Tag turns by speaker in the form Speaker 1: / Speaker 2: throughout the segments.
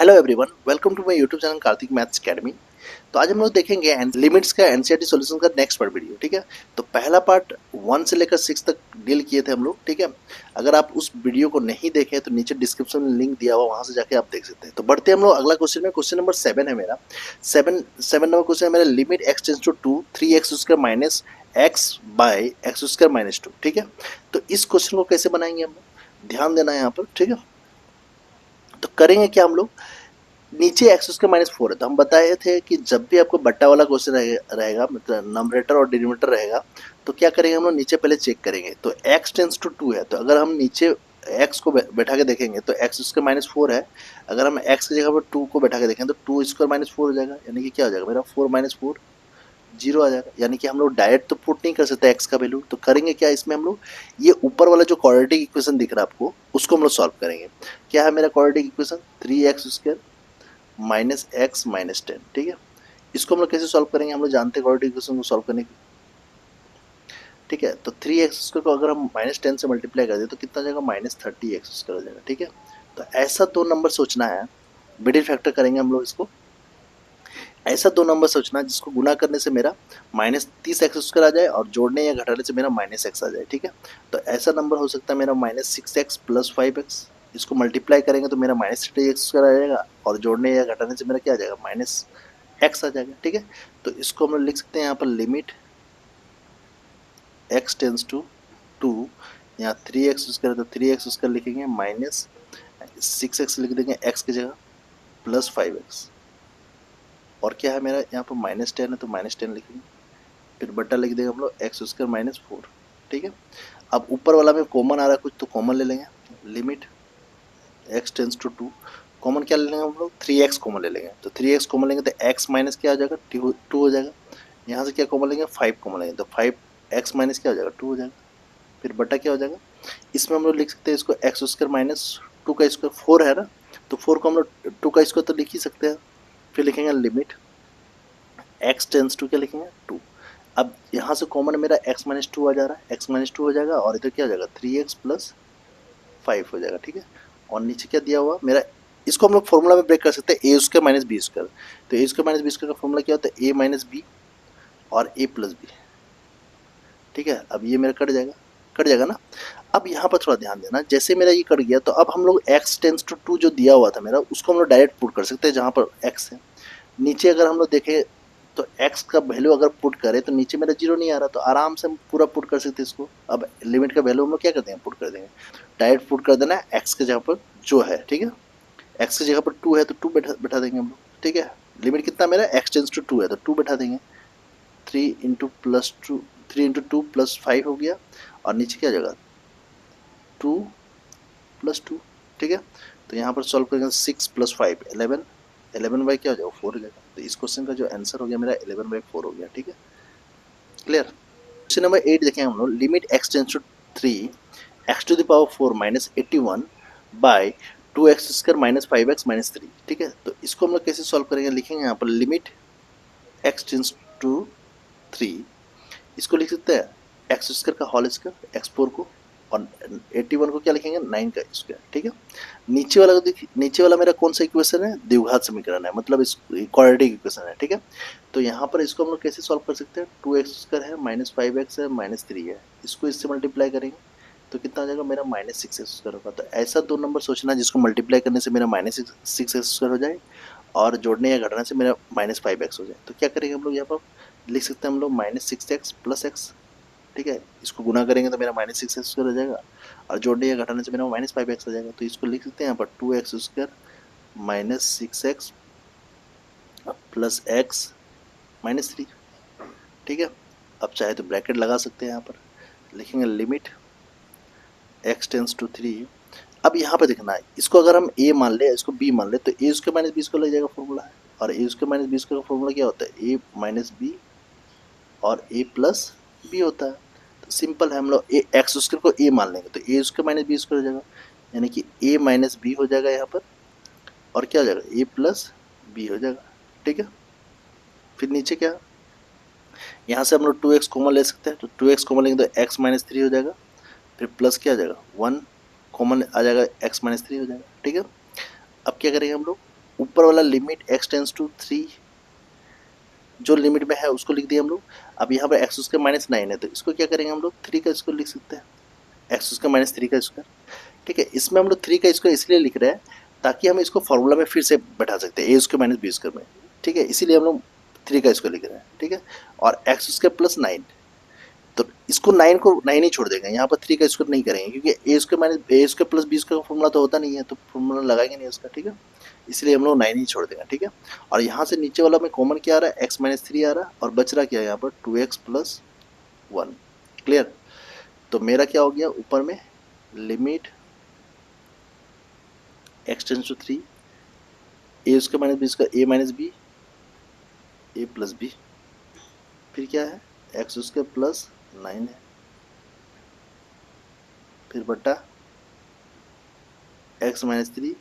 Speaker 1: Hello everyone, welcome to my YouTube channel Kartik maths academy. तो आज हम लोग देखेंगे लिमिट्स का एनसीईआरटी सॉल्यूशन का नेक्स्ट पार्ट वीडियो। ठीक है, तो पहला पार्ट 1 से लेकर 6 तक डील किए थे हम लोग। ठीक है, अगर आप उस वीडियो को नहीं देखे तो नीचे डिस्क्रिप्शन में लिंक दिया हुआ, वहां से जाके आप देख सकते हैं। तो बढ़ते हैं हम लोग अगला क्वेश्चन में। क्वेश्चन नंबर 7 है मेरा। सेवन नंबर क्वेश्चन है मेरा। Limit x tends to 2 3x square minus x by x square minus 2। ठीक है, तो इस क्वेश्चन को कैसे बनाएंगे हम लोग, ध्यान देना है यहाँ पर। ठीक है, तो करेंगे क्या हम लोग, नीचे एक्स स्क्वायर माइनस 4 है, तो हम बताए थे कि जब भी आपको बट्टा वाला क्वेश्चन रहेगा, मतलब नंबरेटर और डिनोमिनेटर रहेगा, तो क्या करेंगे हम लोग, नीचे पहले चेक करेंगे। तो एक्स टेंस टू 2 है, तो अगर हम नीचे एक्स को बैठा के देखेंगे तो एक्स स्क्वायर माइनस 4 है। अगर हम एक्स की जगह पर 2 को बैठा के देखें तो 2 स्क्वायर माइनस 4 हो जाएगा, यानी कि क्या हो जाएगा मेरा 4 माइनस 4 जीरो आ जाएगा। यानी कि हम लोग डायरेक्ट तो पुट नहीं कर सकते एक्स का वैल्यू, तो करेंगे क्या इसमें हम लोग, ये ऊपर वाला जो क्वाड्रेटिक इक्वेशन दिख रहा है आपको, उसको हम लोग सॉल्व करेंगे। क्या है मेरा quadratic equation, 3x square minus x minus 10। ठीक है, इसको हम लोग कैसे सॉल्व करेंगे, हम लोग जानते हैं क्वाड्रेटिक इक्वेशन को सॉल्व करने की। ठीक है, तो 3x स्क्वायर को अगर हम माइनस 10 से मल्टीप्लाई कर दें तो कितना जाएगा, माइनस 30x स्क्वायर हो जाएगा। ठीक है, तो ऐसा दो नंबर सोचना है, मिडिल फैक्टर करेंगे हम लोग इसको। ऐसा दो नंबर सोचना है जिसको गुना करने से मेरा माइनस 30x स्क्वायर आ जाए और जोड़ने या घटाने से मेरा माइनस एक्स आ जाए। ठीक है, तो ऐसा नंबर हो सकता है मेरा माइनस 6x प्लस 5x। इसको मल्टीप्लाई करेंगे तो मेरा माइनस 30x स्क्वायर आ जाएगा और जोड़ने या घटाने से मेरा क्या आ जाएगा, माइनस एक्स आ जाएगा। ठीक है, तो इसको हम लोग लिख सकते हैं यहाँ पर लिमिट एक्स टेंस टू 2, यहाँ 3x स्क्वायर तो 3x स्क्वायर लिखेंगे, माइनस 6x लिख देंगे x की जगह, प्लस 5x। और क्या है मेरा यहाँ पर माइनस 10 है तो माइनस 10 लिखेंगे, फिर बट्टा लिख देंगे हम लोग एक्स स्क्वायर माइनस 4। ठीक है, अब ऊपर वाला में कॉमन आ रहा है कुछ, तो कॉमन ले लेंगे। Limit x tends to 2, common क्या ले लेंगे हम लोग, 3x कॉमन ले लेंगे। तो 3x कॉमन लेंगे तो x माइनस क्या हो जाएगा, 2 हो जाएगा। यहाँ से क्या कॉमन लेंगे, 5 कॉमन लेंगे तो 5x माइनस क्या हो जाएगा, 2 हो जाएगा। फिर बटा क्या हो जाएगा, इसमें हम लोग लिख सकते हैं इसको एक्स स्क्वायर माइनस 2 का स्क्वायर 4 है ना, तो 4 को हम लोग 2 का स्क्वायर तो लिख ही सकते हैं। फिर लिखेंगे लिमिट एक्स टेंस टू, क्या लिखेंगे 2। अब यहाँ से कॉमन मेरा x माइनस 2 आ जा रहा है, x माइनस 2 हो जाएगा और इधर क्या हो जाएगा 3x प्लस 5 हो जाएगा। ठीक है, और नीचे क्या दिया हुआ मेरा, इसको हम लोग फॉर्मूला में ब्रेक कर सकते हैं, ए स्क्वायर माइनस बी स्क्वायर। तो ए स्क्वायर माइनस बी स्क्वायर का फॉर्मूला क्या होता है, ए माइनस बी और ए प्लस बी। ठीक है, अब ये मेरा कट जाएगा ना। अब यहाँ पर थोड़ा ध्यान देना, जैसे मेरा ये कट गया तो अब हम लोग x टेंस टू 2 जो दिया हुआ था मेरा, उसको हम लोग डायरेक्ट पुट कर सकते हैं जहाँ पर x है। नीचे अगर हम लोग देखें तो x का वैल्यू अगर पुट करें तो नीचे मेरा जीरो नहीं आ रहा, तो आराम से हम पूरा पुट कर सकते हैं इसको। अब लिमिट का वैल्यू हम लोग क्या करते हैं, पुट कर देंगे, डायरेक्ट पुट कर देना है x के जगह पर जो है। ठीक है, x की जगह पर 2 है तो 2 बैठा देंगे हम लोग। ठीक है, लिमिट कितना मेरा x टेंस टू 2 है तो 2 बैठा देंगे, 3 इंटू 2 प्लस 5 हो गया, और नीचे क्या जगह 2 प्लस 2। ठीक है, तो यहाँ पर सॉल्व करेंगे 6 प्लस 5 11, 11 बाई क्या हो जाएगा 4 हो जाएगा। तो इस क्वेश्चन का जो आंसर हो गया मेरा 11/4 हो गया। ठीक है, क्लियर। क्वेश्चन नंबर 8 देखें हम लोग। Limit x tends to 3 x to the power 4 minus 81 by 2x square minus 5x minus 3। ठीक है, तो इसको हम लोग कैसे सॉल्व करेंगे, लिखेंगे यहाँ पर लिमिट एक्स टेंस टू 3, इसको लिख सकते हैं एक्स स्क्वायर का होल स्क्वायर, x4 को, और 81 को क्या लिखेंगे 9 का स्क्वायर। ठीक है, नीचे वाला को देखिए, नीचे वाला मेरा कौन सा इक्वेशन है, द्विघात समीकरण है, मतलब इस क्वाड्रेटिक इक्वेशन है। ठीक है, तो यहाँ पर इसको हम लोग कैसे सॉल्व कर सकते हैं, 2x स्क्वायर है माइनस 5x है माइनस 3 है, इसको इससे मल्टीप्लाई करेंगे तो कितना आ जाएगा मेरा माइनस 6x स्क्वायर होगा। तो ऐसा दो नंबर सोचना जिसको मल्टीप्लाई करने से मेरा माइनस 6x स्क्वायर हो जाए और जोड़ने या घटाने से मेरा माइनस 5x हो जाए। तो क्या करेंगे हम लोग, यहाँ पर लिख सकते हैं हम लोग माइनस 6x प्लस एक्स। ठीक है, इसको गुना करेंगे तो मेरा माइनस 6x स्क्वायर हो जाएगा और जोड़ने या घटाने से मेरा माइनस 5x हो जाएगा। तो इसको लिख सकते हैं यहाँ पर 2x square minus 6x plus x minus 3। ठीक है, अब चाहे तो ब्रैकेट लगा सकते हैं, यहाँ पर लिखेंगे लिमिट एक्स टेंस टू 3। अब यहाँ पे देखना है, इसको अगर हम a मान ले, इसको b मान ले, तो a square minus b square लग जाएगा फॉर्मूला है, और a square minus b square का फॉर्मूला क्या होता है, a माइनस बी और a प्लस बी होता है। तो सिंपल है, हम लोग ए एक्स स्क्वायर को a मान लेंगे तो a square minus b square हो जाएगा, यानी कि a माइनस बी हो जाएगा यहाँ पर, और क्या हो जाएगा a प्लस बी हो जाएगा। ठीक है, फिर नीचे क्या, यहाँ से हम लोग 2x कॉमन ले सकते हैं, तो 2x कॉमन लेंगे तो x माइनस 3 हो जाएगा, फिर प्लस क्या हो जाएगा 1 कॉमन आ जाएगा, x माइनस 3 हो जाएगा। ठीक है, अब क्या करेंगे हम लोग, ऊपर वाला लिमिट x टेंस टू 3 जो लिमिट में है उसको लिख दिया हम लोग। अब यहाँ पर एक्स उसके -9 है तो इसको क्या करेंगे हम लोग 3 का स्क्वायर लिख सकते हैं, एक्स उसका -3 का स्क्वायर। ठीक है, इसमें हम लोग 3 का स्क्वायर इसलिए लिख रहे हैं ताकि हम इसको फॉर्मूला में फिर से बैठा सकते हैं, ए स्क्वायर माइनस बी स्क्वायर में। ठीक है, इसीलिए हम लोग 3 का स्क्वायर लिख रहे हैं। ठीक है, और एक्स स्क्वायर प्लस 9, तो इसको 9 को 9 ही छोड़ देंगे, यहाँ पर 3 का स्क्वायर नहीं करेंगे क्योंकि ए स्क्वायर माइनस ए स्क्वायर प्लस बी स्क्वायर का फॉर्मूला तो होता नहीं है, तो फॉर्मूला लगाएंगे नहीं उसका। ठीक है, इसलिए हम लोग 9 ही छोड़ देंगे। ठीक है, और यहाँ से नीचे वाला में कॉमन क्या आ रहा है, एक्स माइनस 3 आ रहा है और बच रहा क्या है यहाँ पर 2x प्लस 1। क्लियर, तो मेरा क्या हो गया ऊपर में लिमिट एक्स टेंस टू 3 ए उसका माइनस बी उसका ए माइनस बी ए प्लस बी, फिर क्या है एक्स उसके प्लस 9 है, फिर बट्टा एक्स माइनस 3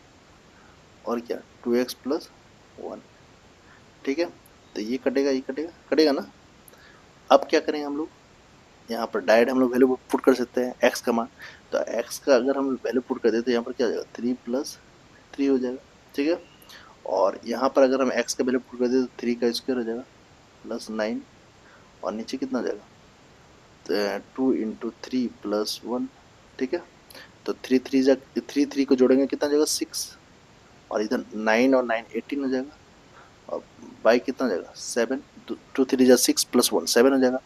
Speaker 1: और क्या 2x प्लस 1। ठीक है, तो ये कटेगा, ये कटेगा, कटेगा ना। अब क्या करेंगे हम लोग, यहाँ पर डायरेक्ट हम लोग वैल्यू पुट कर सकते हैं एक्स का मान। तो एक्स का अगर हम वैल्यू पुट कर दें तो यहाँ पर क्या हो जाएगा 3 प्लस 3 हो जाएगा। ठीक है, और यहाँ पर अगर हम एक्स का वैल्यू पुट कर दें तो 3 का स्क्वायर हो जाएगा प्लस 9 और नीचे कितना हो जाएगा 2 इंटू 3 प्लस 1। ठीक है, तो 3 को जोड़ेंगे कितना हो जाएगा 6 और इधर 9 और 9 18 हो जाएगा और बाई कितना हो जाएगा 7, 2 3 जा 6 प्लस 1 7 हो जाएगा।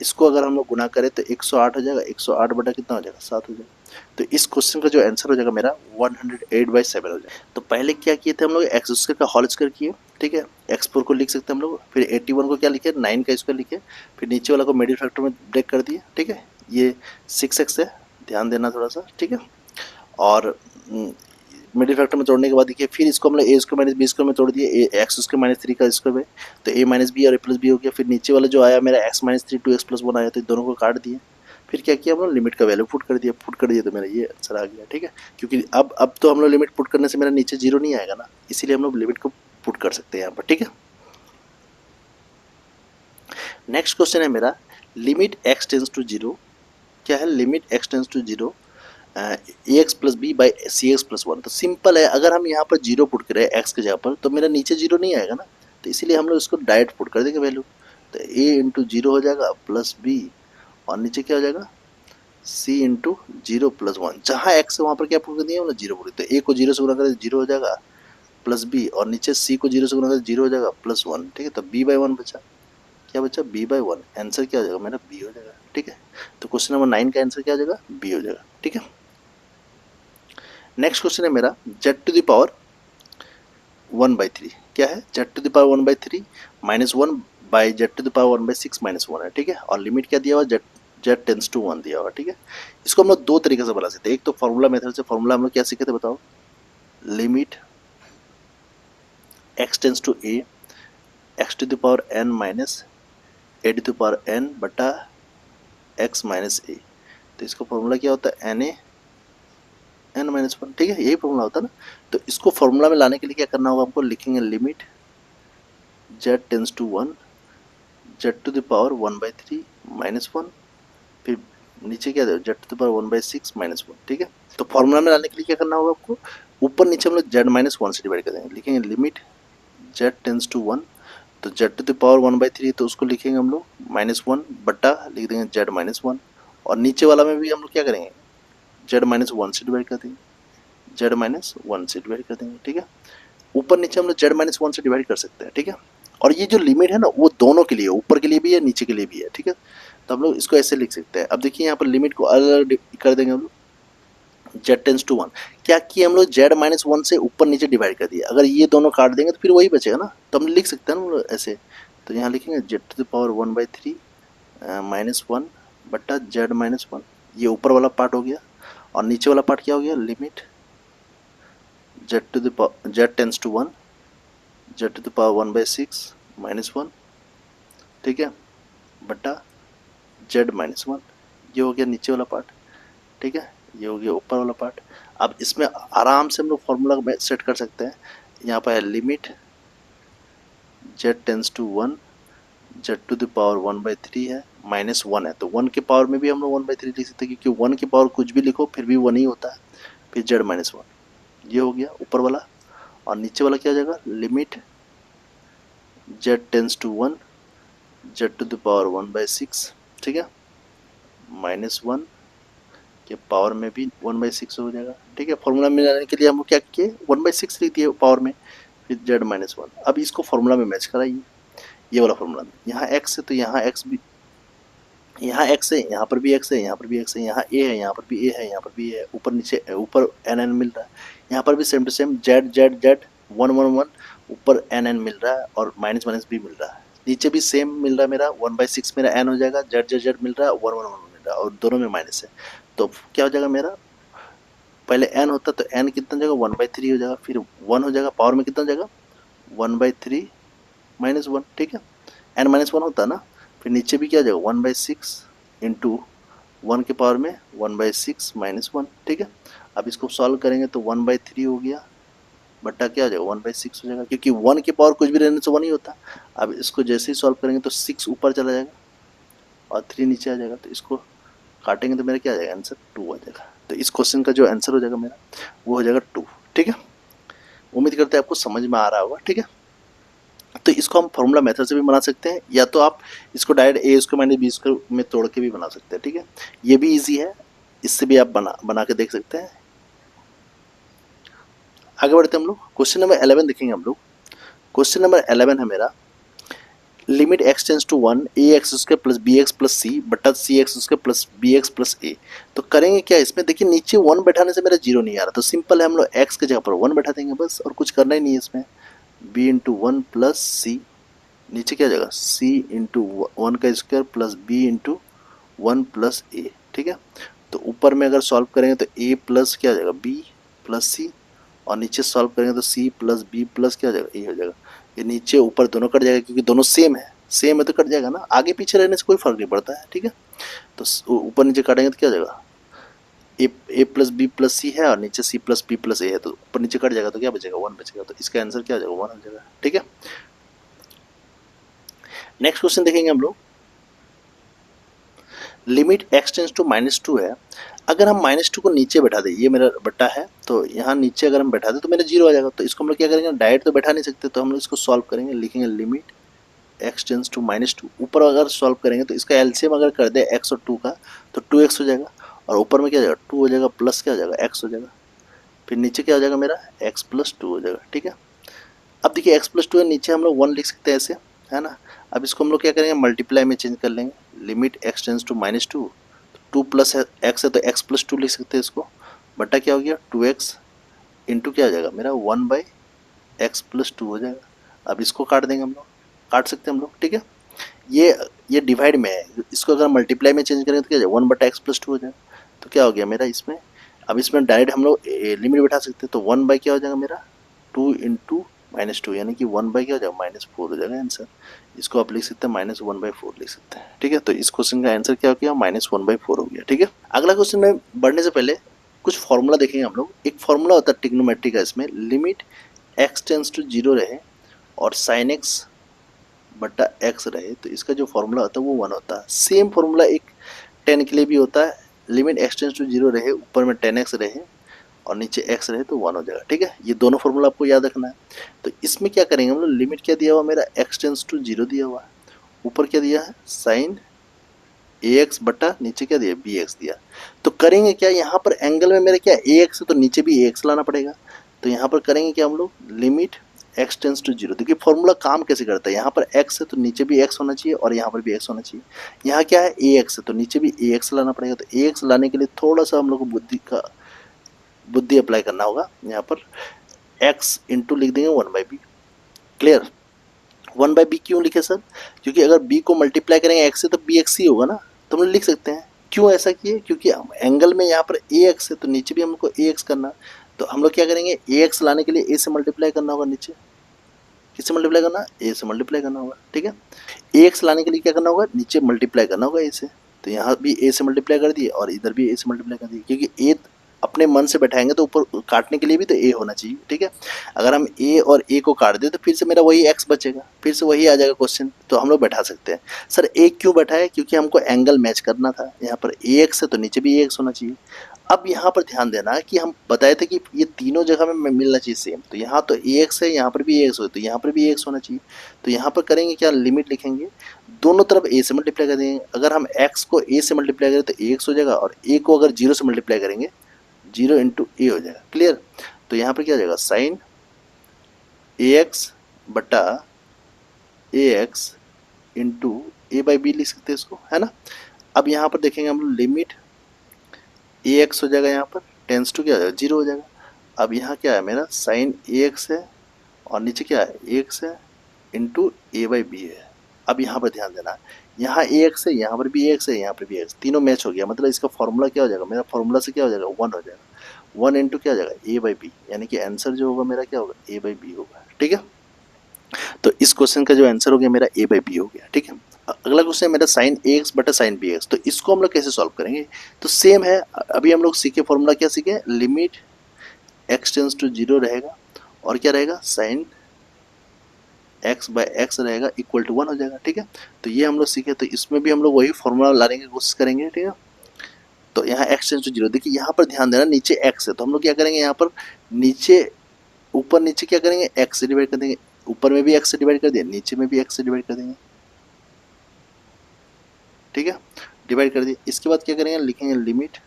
Speaker 1: इसको अगर हम लोग गुना करें तो 108 हो जाएगा, 108 बटा कितना हो जाएगा 7 हो जाएगा। तो इस क्वेश्चन का जो आंसर हो जाएगा मेरा 108/7 हो जाएगा। तो पहले क्या किए थे हम लोग एक्स स्क्वायर का होल स्क्वायर किए। ठीक है, x4 को लिख सकते हैं हम लोग, फिर 81 को क्या लिखे 9 का स्क्वायर लिखे, फिर नीचे वाला को मिडिल फैक्टर में ब्रेक कर दिए। ठीक है, ये 6x है, ध्यान देना थोड़ा सा। ठीक है, और मिडिल फैक्टर में तोड़ने के बाद देखिए फिर इसको हम लोग ए स्क्वायर माइनस बी स्क्वायर में तोड़ दिए, एक्स स्क्वायर माइनस 3 का स्क्वायर में, तो ए माइनस बी और ए प्लस बी हो गया। फिर नीचे वाला जो आया मेरा एक्स माइनस 3 2x प्लस 1 आया, तो दोनों को काट दिए। फिर क्या किया हम लोग लिमिट का वैल्यू पुट कर दिया तो मेरा ये आंसर आ गया। ठीक है, क्योंकि अब तो हम लोग लिमिट पुट करने से मेरा नीचे जीरो नहीं आएगा ना, इसीलिए हम लोग लिमिट को पुट कर सकते हैं यहाँ पर। ठीक है, नेक्स्ट क्वेश्चन है मेरा limit x tends to zero. क्या है limit x tends to zero a x plus b by c x plus 1। तो सिंपल है, अगर हम यहाँ पर जीरो पुट करें एक्स के जगह पर तो मेरा नीचे जीरो नहीं आएगा ना, तो इसीलिए हम लोग इसको डायरेक्ट पुट कर देंगे वैल्यू। तो ए इंटू जीरो हो जाएगा प्लस बी और नीचे क्या हो जाएगा सी इंटू जीरो प्लस 1। जहाँ एक्स है वहाँ पर क्या पुट कर दिया हमने जीरो पुट, तो ए को जीरो से गुना करें जीरो हो जाएगा प्लस बी और नीचे सी को जीरो से गुना करें जीरो हो जाएगा प्लस 1। ठीक है, तो बी बाई 1 बचा, क्या बचा b/1, आंसर क्या हो जाएगा मेरा बी हो जाएगा। ठीक है, तो क्वेश्चन नंबर 9 का आंसर क्या हो जाएगा बी हो जाएगा। ठीक है, नेक्स्ट क्वेश्चन है मेरा z⁻1/3। क्या है z⁻1/3 -1 बाई z⁻1/6 -1 है। ठीक है, और लिमिट क्या दिया हुआ z टेंस टू 1 दिया हुआ। ठीक है, इसको हम लोग दो तरीके से बना सकते हैं, एक तो फॉर्मूला मेथड से। फॉर्मूला हम लोग क्या सीखे थे बताओ, limit x tends to a x⁻n minus a⁻n बटा x माइनस a। तो इसका फॉर्मूला क्या होता है n-1। ठीक है, यही फॉर्मूला होता है ना। तो इसको फॉर्मूला में लाने के लिए क्या करना होगा हमको, लिखेंगे limit z tends to 1 z⁻1/3 -1, फिर नीचे क्या दे z⁻1/6 -1। ठीक है, तो फॉर्मूला में लाने के लिए क्या करना होगा आपको, ऊपर नीचे हम लोग z-1 से डिवाइड कर देंगे, लिखेंगे लिमिट z टेंस टू 1, तो z⁻1/3 तो उसको लिखेंगे हम लोग -1 बट्टा लिख देंगे z-1, और नीचे वाला में भी हम लोग क्या करेंगे z-1 से डिवाइड कर देंगे, z-1 से डिवाइड कर देंगे। ठीक है, ऊपर नीचे हम लोग z-1 से डिवाइड कर सकते हैं। ठीक है, और ये जो लिमिट है ना वो दोनों के लिए, ऊपर के लिए भी है नीचे के लिए भी है। ठीक है, तो हम लोग इसको ऐसे लिख सकते हैं। अब देखिए यहाँ पर लिमिट को अलग कर देंगे हम लोग, z टेंस टू 1 क्या किए हम लोग z-1 से ऊपर नीचे डिवाइड कर दिए, अगर ये दोनों काट देंगे तो फिर वही बचेगा ना, तो हम लिख सकते हैं ना ऐसे। तो यहाँ लिखेंगे z⁻1/3 -1 बट्टा z-1, ये ऊपर वाला पार्ट हो गया, और नीचे वाला पार्ट क्या हो गया limit z tends to 1 z⁻1/6 -1। ठीक है, बट्टा z-1, ये हो गया नीचे वाला पार्ट। ठीक है, ये हो गया ऊपर वाला पार्ट। अब इसमें आराम से हम लोग फॉर्मूला में सेट कर सकते हैं। यहाँ पर है limit z tends to 1 z⁻1/3 है -1 है, तो 1 के पावर में भी हम लोग 1/3 लिख सकते हैं, क्योंकि 1 की पावर कुछ भी लिखो फिर भी 1 ही होता है, फिर z-1, ये हो गया ऊपर वाला। और नीचे वाला क्या हो जाएगा, limit z tends to 1 z to the power 1/6, ठीक है, -1 के पावर में भी 1/6 हो जाएगा, ठीक है। फॉर्मूला में लाने के लिए हम क्या किए, 1/6 लिख दिए पावर में, फिर z-1। अब इसको फॉर्मूला में मैच कराइए, ये वाला फॉर्मूला में, यहाँ x है तो यहाँ x भी, यहाँ x है, यहाँ पर भी x है, यहाँ पर भी x है, यहाँ a है, यहाँ पर भी a है, यहाँ पर भी a है, ऊपर नीचे ऊपर n मिल रहा है, यहाँ पर भी same to same z z z 1 1 1 ऊपर n मिल रहा है और माइनस माइनस भी मिल रहा है, नीचे भी सेम मिल रहा है मेरा 1/6 मेरा n हो जाएगा, z z z मिल रहा है 1 1 1 मिल रहा है और दोनों में माइनस है, तो क्या हो जाएगा मेरा, पहले n होता तो n कितना हो जाएगा 1/3 हो जाएगा, फिर 1 हो जाएगा, पावर में कितना हो जाएगा 1/3 -1, ठीक है, n-1 होता है ना, फिर नीचे भी क्या हो जाएगा 1/6 इंटू 1 के पावर में 1/6 -1, ठीक है। अब इसको सॉल्व करेंगे तो 1/3 हो गया बट्टा क्या हो जाएगा 1/6 हो जाएगा, क्योंकि 1 के पावर कुछ भी रहने से 1 ही होता। अब इसको जैसे ही सॉल्व करेंगे तो 6 ऊपर चला जाएगा और 3 नीचे आ जाएगा, तो इसको काटेंगे तो मेरा क्या आ जाएगा आंसर 2 आ जाएगा। तो इस क्वेश्चन का जो आंसर हो जाएगा मेरा वो हो जाएगा 2, ठीक है। उम्मीद करते हैं आपको समझ में आ रहा होगा, ठीक है। तो इसको हम फॉर्मूला मेथड से भी बना सकते हैं, या तो आप इसको डायरेक्ट ए स्क्वायर माइनस बी स्क्वायर में तोड़ के भी बना सकते हैं, ठीक है, ये भी इजी है, इससे भी आप बना के देख सकते हैं। आगे बढ़ते हैं हम लोग, क्वेश्चन नंबर 11 देखेंगे हम लोग। क्वेश्चन नंबर 11 है मेरा, limit x tends to 1 ax² plus bx plus C बटा cx² plus bx plus a। तो करेंगे क्या इसमें, देखिए नीचे 1 बैठाने से मेरा 0 नहीं आ रहा, तो सिंपल है हम लोग x के जगह पर 1 बैठा देंगे बस, और कुछ करना ही नहीं है इसमें, b इंटू 1 प्लस सी, नीचे क्या जाएगा c इंटू 1 का square plus b into 1 plus a, ठीक है। तो ऊपर में अगर सॉल्व करेंगे तो a प्लस क्या आ जाएगा b प्लस c, और नीचे सॉल्व करेंगे तो c प्लस b प्लस क्या आ जाएगा a हो जाएगा। ये नीचे ऊपर दोनों कट जाएगा क्योंकि दोनों सेम है तो कट जाएगा ना, आगे पीछे रहने से कोई फर्क नहीं पड़ता है, ठीक है। तो ऊपर नीचे काटेंगे तो क्या हो जाएगा, ए प्लस बी प्लस सी है और नीचे सी प्लस बी प्लस ए है, तो ऊपर नीचे कट जाएगा तो क्या बचेगा 1 बचेगा, तो इसका आंसर क्या हो जाएगा 1 हो जाएगा, ठीक है। नेक्स्ट क्वेश्चन देखेंगे हम लोग, लिमिट x टेंस टू -2 है, अगर हम -2 को नीचे बैठा दें, ये मेरा बट्टा है तो यहाँ नीचे अगर हम बैठा दें तो मेरा 0 आ जाएगा, तो इसको हम लोग क्या करेंगे, डायरेक्ट तो बैठा नहीं सकते, तो हम लोग इसको सॉल्व करेंगे, लिखेंगे लिमिट x टेंस टू -2, ऊपर अगर सॉल्व करेंगे तो इसका एलसीएम अगर कर दे x और 2 का तो 2x हो जाएगा, और ऊपर में क्या हो जाएगा 2 हो जाएगा प्लस क्या हो जाएगा x हो जाएगा, फिर नीचे क्या हो जाएगा मेरा x प्लस 2 हो जाएगा, ठीक है। अब देखिए x प्लस 2 है, नीचे हम लोग 1 लिख सकते हैं ऐसे, है ना। अब इसको हम लोग क्या करेंगे, मल्टीप्लाई में चेंज कर लेंगे, limit x tends to -2, 2 plus x है तो x प्लस 2 लिख सकते हैं इसको, बटा क्या हो गया 2x इंटू क्या हो जाएगा मेरा 1/x प्लस 2 हो जाएगा। अब इसको काट देंगे हम लोग, काट सकते हैं हम लोग, ठीक है। ये डिवाइड में है, इसको अगर मल्टीप्लाई में चेंज करेंगे तो क्या हो जाएगा 1/x प्लस 2 हो जाएगा, तो क्या हो गया मेरा इसमें, अब इसमें डायरेक्ट हम लोग लिमिट बैठा सकते हैं, तो 1 बाई क्या हो जाएगा मेरा 2 इंटू -2, यानी कि 1 बाई क्या हो जाएगा -4 हो जाएगा आंसर। इसको आप लिख सकते हैं -1/4 लिख सकते हैं, ठीक है। तो इस क्वेश्चन का आंसर क्या हो गया -1/4 हो गया, ठीक है। अगला क्वेश्चन में बढ़ने से पहले कुछ फॉर्मूला देखेंगे हम लोग। एक फॉर्मूला होता है ट्रिग्नोमेट्री का, इसमें लिमिट x टेंस टू 0 रहे और साइन x बटा x रहे, तो इसका जो फॉर्मूला होता है वो 1 होता है। सेम फॉर्मूला एक 10 के लिए भी होता है, लिमिट x टेंस टू 0 रहे, ऊपर में 10x रहे और नीचे x रहे तो 1 हो जाएगा, ठीक है। ये दोनों फॉर्मूला आपको याद रखना है। तो इसमें क्या करेंगे हम लोग, लिमिट क्या दिया हुआ मेरा x टेंस टू 0 दिया हुआ है, ऊपर क्या दिया है साइन ax बटा नीचे क्या दिया bx दिया। तो करेंगे क्या, यहाँ पर एंगल में मेरे क्या ax है तो नीचे भी ax लाना पड़ेगा, तो यहाँ पर करेंगे क्या हम लोग, लिमिट x टेंस टू 0। देखिए फॉर्मूला काम कैसे करता है, यहाँ पर x है तो नीचे भी x होना चाहिए और यहाँ पर भी x होना चाहिए। यहाँ क्या है ax है तो नीचे भी ax लाना पड़ेगा, तो ax लाने के लिए थोड़ा सा हम लोग को बुद्धि अप्लाई करना होगा। यहाँ पर x इंटू लिख देंगे 1/b, क्लियर। 1/b क्यों लिखे सर, क्योंकि अगर b को मल्टीप्लाई करेंगे x से तो bx ही होगा ना, तो हम लोग लिख सकते हैं। क्यों ऐसा किए, क्योंकि एंगल में यहाँ पर ax है तो नीचे भी हमको ax करना, तो हम लोग क्या करेंगे ax लाने के लिए a से मल्टीप्लाई करना होगा, नीचे किससे मल्टीप्लाई करना, a से मल्टीप्लाई करना होगा, ठीक है। ax लाने के लिए क्या करना होगा, नीचे मल्टीप्लाई करना होगा a से, तो यहाँ भी a से मल्टीप्लाई कर दिए और इधर भी a से मल्टीप्लाई कर दिए, क्योंकि a अपने मन से बैठाएंगे तो ऊपर काटने के लिए भी तो a होना चाहिए, ठीक है। अगर हम a और a को काट दें तो फिर से मेरा वही x बचेगा, फिर से वही आ जाएगा क्वेश्चन, तो हम लोग बैठा सकते हैं। सर a क्यों बैठा है, क्योंकि हमको एंगल मैच करना था, यहाँ पर ax है तो नीचे भी ax होना चाहिए। अब यहाँ पर ध्यान देना कि हम बताए थे कि ये तीनों जगह में मिलना चाहिए सेम, तो यहाँ तो ए एक्स है, यहाँ पर भी ए एक्स हो, तो यहाँ पर भी ए एक्स होना चाहिए। तो यहाँ पर करेंगे क्या, लिमिट लिखेंगे, दोनों तरफ ए से मल्टीप्लाई कर देंगे। अगर हम एक्स को ए से मल्टीप्लाई करें तो ए एक्स हो जाएगा, और ए को अगर जीरो से मल्टीप्लाई करेंगे, जीरो इंटू ए हो जाएगा। क्लियर? तो यहाँ पर क्या हो जाएगा, साइन ए एक्स बटा a x into a by b लिख सकते हैं इसको, है ना। अब यहाँ पर देखेंगे हम लिमिट ए एक्स हो जाएगा, यहाँ पर टेंस टू क्या हो जाएगा, जीरो हो जाएगा। अब यहाँ क्या है मेरा, साइन ए एक्स है, और नीचे क्या है, ए एक्स है इंटू ए बाई बी है। अब यहाँ पर ध्यान देना, यहाँ ए एक्स है, यहाँ पर भी ए एक्स है, यहाँ पर भी एक्स, तीनों मैच हो गया, मतलब इसका फॉर्मूला क्या हो जाएगा, मेरा फॉर्मूला से क्या हो जाएगा, वन हो जाएगा। वन इंटू क्या हो जाएगा, ए बाई बी, यानी कि आंसर जो होगा मेरा क्या होगा, ए बाई बी होगा। ठीक है, तो इस क्वेश्चन का जो आंसर हो गया मेरा ए बाई बी हो गया। ठीक है, अगला क्वेश्चन है मेरा साइन ए एक्स बटा साइन बी एक्स। तो इसको हम लोग कैसे सॉल्व करेंगे, तो सेम है, अभी हम लोग सीखे फॉर्मूला, क्या सीखे, limit x tends to zero रहेगा, और क्या रहेगा, साइन एक्स बाय एक्स रहेगा इक्वल टू वन हो जाएगा। ठीक है, तो ये हम लोग सीखे, तो इसमें भी हम लोग वही फॉर्मूला लाने की कोशिश करेंगे। ठीक है, तो यहाँ एक्स टेंस टू जीरो, देखिए यहाँ पर ध्यान देना, नीचे एक्स है, तो हम लोग क्या करेंगे, यहाँ पर नीचे ऊपर नीचे क्या करेंगे, एक्स से डिवाइड कर देंगे, ऊपर में भी एक्स से डिवाइड कर दिया, नीचे में भी एक्स से डिवाइड कर देंगे। ठीक है, डिवाइड कर दिया, इसके बाद क्या करेंगे, लिखेंगे limit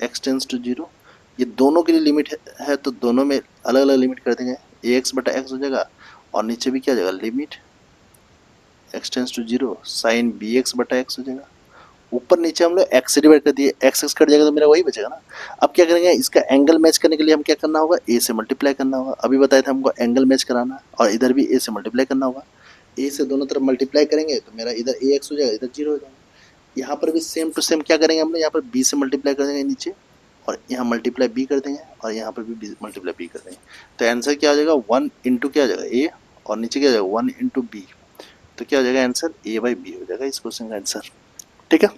Speaker 1: x tends to zero, ये दोनों के लिए लिमिट है तो दोनों में अलग अलग लिमिट कर देंगे, ए एक्स बटा एक्स हो जाएगा, और नीचे भी क्या हो जाएगा, limit x tends to zero sine b x बटा एक्स हो जाएगा। ऊपर नीचे हम लोग एक्स से डिवाइड कर दिए, एक्स एक्स कट जाएगा तो मेरा वही बचेगा ना। अब क्या करेंगे, इसका एंगल मैच करने के लिए हम क्या करना होगा, ए से मल्टीप्लाई करना होगा, अभी बताया था हमको एंगल मैच कराना, और इधर भी ए से मल्टीप्लाई करना होगा। ए से दोनों तरफ मल्टीप्लाई करेंगे तो मेरा इधर ए एक्स हो जाएगा, इधर जीरो हो जाएगा। यहाँ पर भी सेम टू सेम क्या करेंगे हम लोग, यहाँ पर बी से मल्टीप्लाई कर देंगे नीचे, और यहाँ मल्टीप्लाई बी कर देंगे, और यहाँ पर भी मल्टीप्लाई बी कर देंगे। तो आंसर क्या हो जाएगा, वन इंटू क्या हो जाएगा, ए, और नीचे क्या हो जाएगा, वन इंटू बी, तो क्या हो जाएगा आंसर, ए बाई बी हो जाएगा इस क्वेश्चन का आंसर। ठीक है।